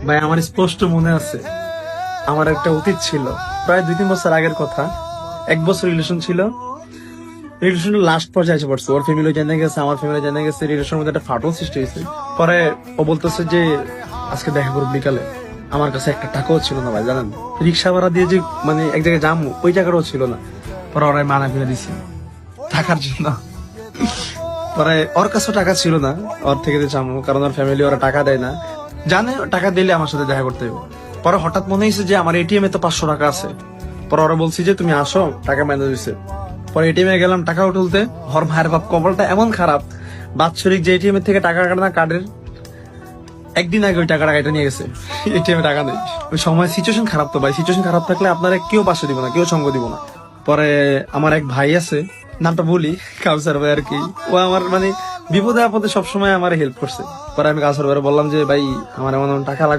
ভাই আমার স্পষ্ট মনে আছে, আমার একটা অতীত ছিল প্রায় 2-3 বছর আগের কথা। 1 বছর রিলেশন ছিল, রিলেশনের লাস্ট পর্যায়ে এসে পড়ছে। ওর ফ্যামিলি জেনে গেছে, আমার ফ্যামিলি জেনে গেছে, রিলেশনের মধ্যে একটা ফাটল সৃষ্টি হয়েছে। পরে ও বলতেছে যে আজকে দেখা করবো বিকালে। আমার কাছে একটা টাকাও ছিল না ভাই, জানেন। রিক্সা ভাড়া দিয়ে যে মানে এক জায়গায় যাবো ওই জায়গাটাও ছিল না। পরে ওরাই মানা ফেলে দিছি টাকার জন্য। পরে ওর কাছে টাকা ছিল না, ওর থেকে যে চামু, কারণ ওর ফ্যামিলি ওরা টাকা দেয় না, জানে টাকা দিলে আমার সাথে দেখা করতে হবে। পরে হঠাৎ মনে হয়েছে যে আমার এটিএম এ তো 500 টাকা আছে। পরে ওরা বলছি যে তুমি আসো, টাকা ম্যানেজ হয়েছে। পরে এটিএম এ গেলাম টাকা তুলতে, ওর ভাইয়ের বাপ কপালটা এমন খারাপ, বাৎসরিক যে এটিএম এর থেকে টাকা কাটে না কার্ডের, একদিন আগে ওই টাকাটা কেটে নিয়ে গেছে। এটিএম এ টাকা নেই। ওই সময় সিচুয়েশন খারাপ, তো ভাই সিচুয়েশন খারাপ থাকলে আপনারা কেউ পাশে দিব না, কেউ সঙ্গ দিব না। পরে আমার এক ভাই আছে, নামটা বলি, কাউসার ভাই আর কি। ও আমার মানে বিপদে আপদে সবসময় আমার হেল্প করছে। পরে আমি কাউসার ভাই বললাম যে ভাই আমার এমন এমন টাকা লাগবে।